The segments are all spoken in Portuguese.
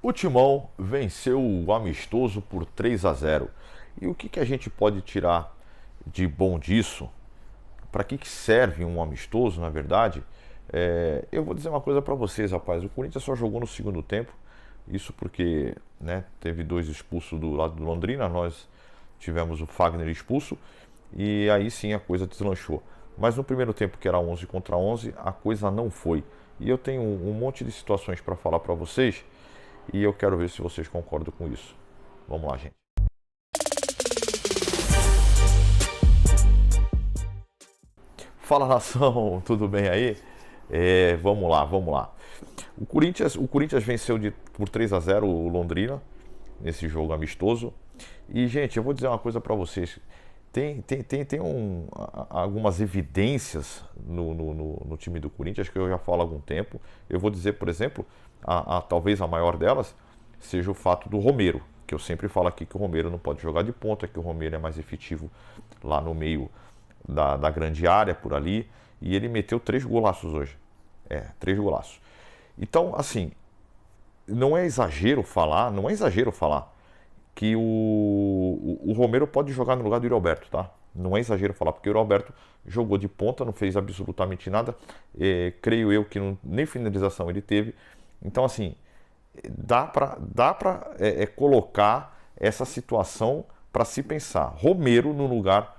O Timão venceu o Amistoso por 3-0. E o que a gente pode tirar de bom disso? Para que serve um amistoso, na verdade? Eu vou dizer uma coisa para vocês, rapaz. O Corinthians só jogou no segundo tempo. Isso porque, né, teve 2 expulsos do lado do Londrina. Nós tivemos o Fagner expulso. E aí sim a coisa deslanchou. Mas no primeiro tempo, que era 11 contra 11, a coisa não foi. E eu tenho um monte de situações para falar para vocês. E eu quero ver se vocês concordam com isso. Vamos lá, gente. Fala, nação, tudo bem aí? Vamos lá, vamos lá. O Corinthians venceu por 3-0 o Londrina nesse jogo amistoso. E, gente, eu vou dizer uma coisa para vocês. Tem algumas evidências no time do Corinthians que eu já falo há algum tempo. Eu vou dizer, por exemplo, talvez a maior delas seja o fato do Romero, que eu sempre falo aqui que o Romero não pode jogar de ponta, que o Romero é mais efetivo lá no meio da grande área, por ali. E ele meteu 3 golaços hoje. 3 golaços. Então, assim, não é exagero falar que o Romero pode jogar no lugar do Yuri Alberto, tá? Não é exagero falar, porque o Yuri Alberto jogou de ponta, não fez absolutamente nada. Creio eu que nem finalização ele teve. Então, assim, dá pra colocar essa situação para se pensar. Romero no lugar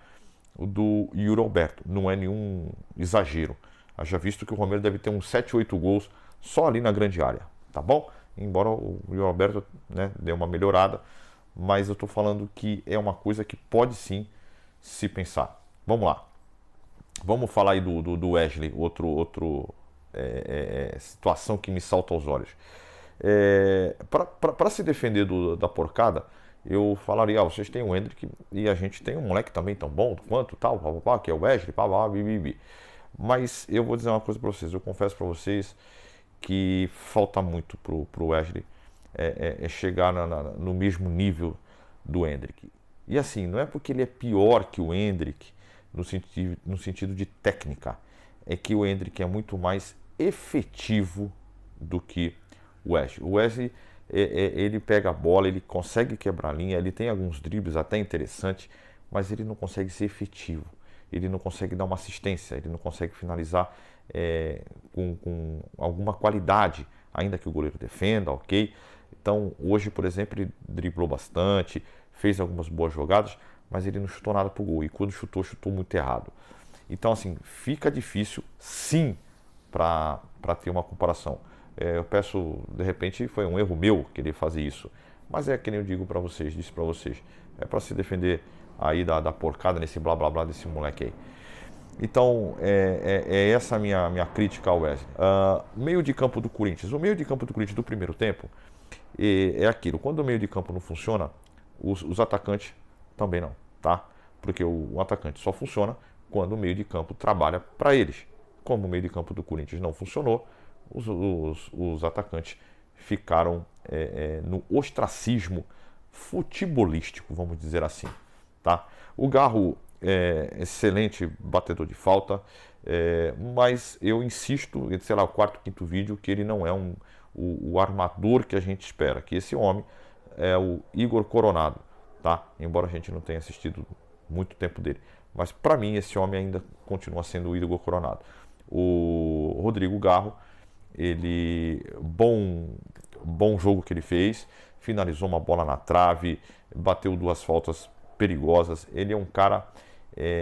do Yuri Alberto. Não é nenhum exagero. Haja visto que o Romero deve ter uns 7, 8 gols só ali na grande área, tá bom? Embora o Yuri Alberto, né, dê uma melhorada, mas eu estou falando que é uma coisa que pode sim se pensar. Vamos lá. Vamos falar aí do Wesley, outro situação que me salta aos olhos. Para se defender da porcada, eu falaria, vocês têm o Hendrick e a gente tem um moleque também tão bom quanto tal, que é o Wesley, bibibi. Mas eu vou dizer uma coisa para vocês, eu confesso para vocês que falta muito pro Wesley chegar no mesmo nível do Hendrick. E assim, não é porque ele é pior que o Hendrick no sentido de técnica, é que o Hendrick é muito mais efetivo do que o Wesley. O Wesley, ele pega a bola, ele consegue quebrar a linha, ele tem alguns dribles até interessantes, mas ele não consegue ser efetivo. Ele não consegue dar uma assistência, ele não consegue finalizar com alguma qualidade, ainda que o goleiro defenda, ok? Então, hoje, por exemplo, ele driblou bastante, fez algumas boas jogadas, mas ele não chutou nada pro gol. E quando chutou muito errado. Então, assim, fica difícil, sim, para ter uma comparação. Eu peço, de repente, foi um erro meu querer fazer isso. Mas é que nem eu digo para vocês, disse para vocês. É para se defender aí da porcada nesse blá blá blá desse moleque aí. Então, essa a minha crítica ao Wesley. Meio de campo do Corinthians. O meio de campo do Corinthians do primeiro tempo é aquilo. Quando o meio de campo não funciona, os atacantes também não, tá? Porque o atacante só funciona quando o meio de campo trabalha para eles. Como o meio de campo do Corinthians não funcionou, os atacantes ficaram no ostracismo futebolístico, vamos dizer assim, tá? O Garro excelente batedor de falta, mas eu insisto, sei lá, o quarto, quinto vídeo, que ele não é o armador que a gente espera, que esse homem é o Igor Coronado, tá? Embora a gente não tenha assistido muito tempo dele, mas para mim esse homem ainda continua sendo o Igor Coronado. O Rodrigo Garro, ele bom jogo que ele fez, finalizou uma bola na trave, bateu 2 faltas perigosas. Ele é um cara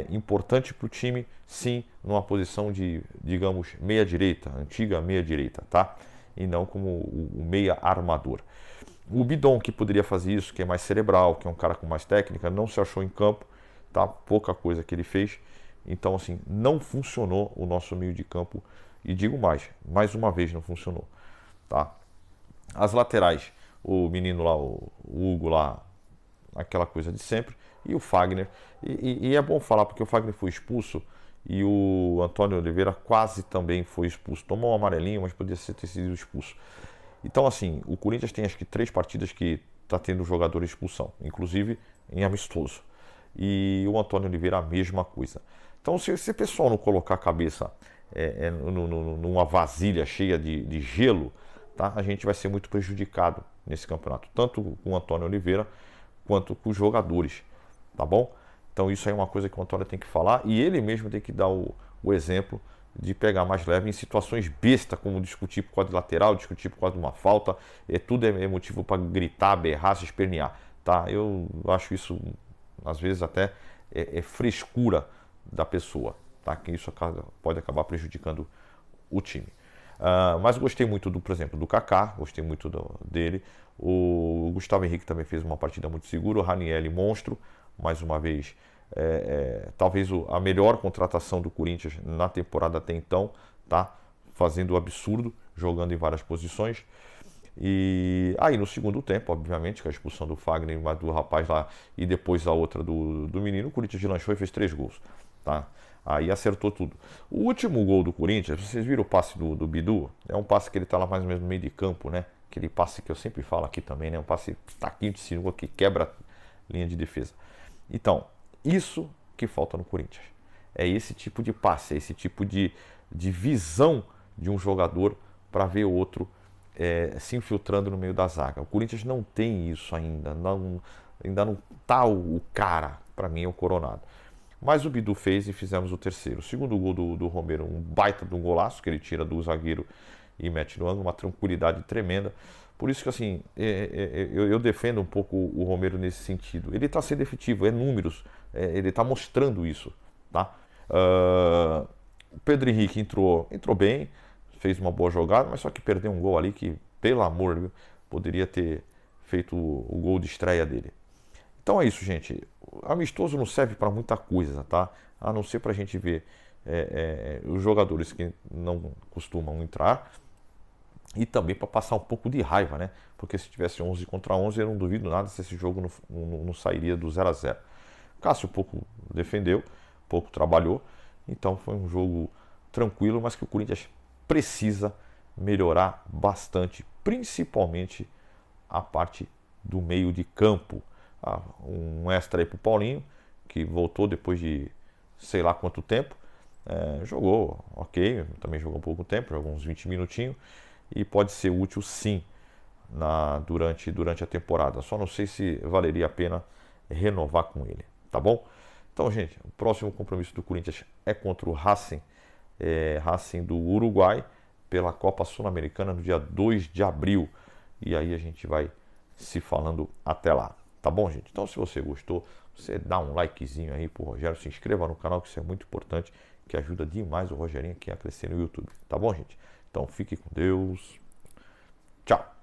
importante para o time, sim, numa posição de, digamos, meia-direita, antiga meia-direita, tá? E não como o meia armador. O Bidon, que poderia fazer isso, que é mais cerebral, que é um cara com mais técnica, não se achou em campo, tá? Pouca coisa que ele fez. Então, assim, não funcionou o nosso meio de campo. E digo mais uma vez não funcionou, tá? As laterais, o menino lá, o Hugo lá, aquela coisa de sempre, e o Fagner. E é bom falar porque o Fagner foi expulso e o Antônio Oliveira quase também foi expulso. Tomou um amarelinho, mas podia ter sido expulso. Então, assim, o Corinthians tem acho que 3 partidas que está tendo jogador de expulsão, inclusive em amistoso. E o Antônio Oliveira a mesma coisa. Então, se esse pessoal não colocar a cabeça numa vasilha cheia de gelo, tá? A gente vai ser muito prejudicado nesse campeonato, tanto com o Antônio Oliveira quanto com os jogadores, tá bom? Então isso aí é uma coisa que o Antônio tem que falar e ele mesmo tem que dar o exemplo de pegar mais leve em situações besta, como discutir por causa de lateral, discutir por causa de uma falta, tudo é motivo para gritar, berrar, se espernear, tá? Eu acho isso, às vezes, até frescura da pessoa, tá? Que isso pode acabar prejudicando o time. Mas gostei muito, por exemplo, do Kaká, gostei muito dele. O Gustavo Henrique também fez uma partida muito segura. O Ranieri, monstro, mais uma vez, talvez a melhor contratação do Corinthians na temporada até então, tá? Fazendo o absurdo, jogando em várias posições. E aí no segundo tempo, obviamente, com a expulsão do Fagner, mas do rapaz lá, e depois a outra do menino, o Corinthians lançou e fez 3 gols, tá? Aí acertou tudo. O último gol do Corinthians, vocês viram o passe do Bidu? É um passe que ele tá lá mais ou menos no meio de campo, né? Aquele passe que eu sempre falo aqui também, né? Um passe taquinho de sinuca que quebra a linha de defesa. Então, isso que falta no Corinthians. É esse tipo de passe, é esse tipo de visão de um jogador para ver o outro se infiltrando no meio da zaga. O Corinthians não tem isso ainda, ainda não tá o cara, para mim é o Coronado. Mas o Bidu fez e fizemos o terceiro. O segundo gol do Romero, um baita de um golaço que ele tira do zagueiro e mete no ângulo, uma tranquilidade tremenda. Por isso que assim, eu defendo um pouco o Romero nesse sentido. Ele está sendo efetivo, é números, ele está mostrando isso, tá? O Pedro Henrique entrou bem, fez uma boa jogada, mas só que perdeu um gol ali que, pelo amor, viu, poderia ter feito o gol de estreia dele. Então é isso, gente. Amistoso não serve para muita coisa, tá? A não ser para a gente ver os jogadores que não costumam entrar e também para passar um pouco de raiva, né? Porque se tivesse 11 contra 11, eu não duvido nada se esse jogo não sairia do 0 a 0. Cássio pouco defendeu, pouco trabalhou, então foi um jogo tranquilo, mas que o Corinthians precisa melhorar bastante, principalmente a parte do meio de campo. Um extra aí pro Paulinho, que voltou depois de sei lá quanto tempo. Jogou ok, também jogou pouco tempo, jogou uns 20 minutinhos e pode ser útil sim durante a temporada. Só não sei se valeria a pena renovar com ele, tá bom? Então, gente, o próximo compromisso do Corinthians é contra o Racing, Racing do Uruguai, pela Copa Sul-Americana no dia 2 de abril. E aí a gente vai se falando até lá. Tá bom, gente? Então, se você gostou, você dá um likezinho aí pro Rogério, se inscreva no canal, que isso é muito importante, que ajuda demais o Rogerinho aqui a crescer no YouTube. Tá bom, gente? Então, fique com Deus. Tchau.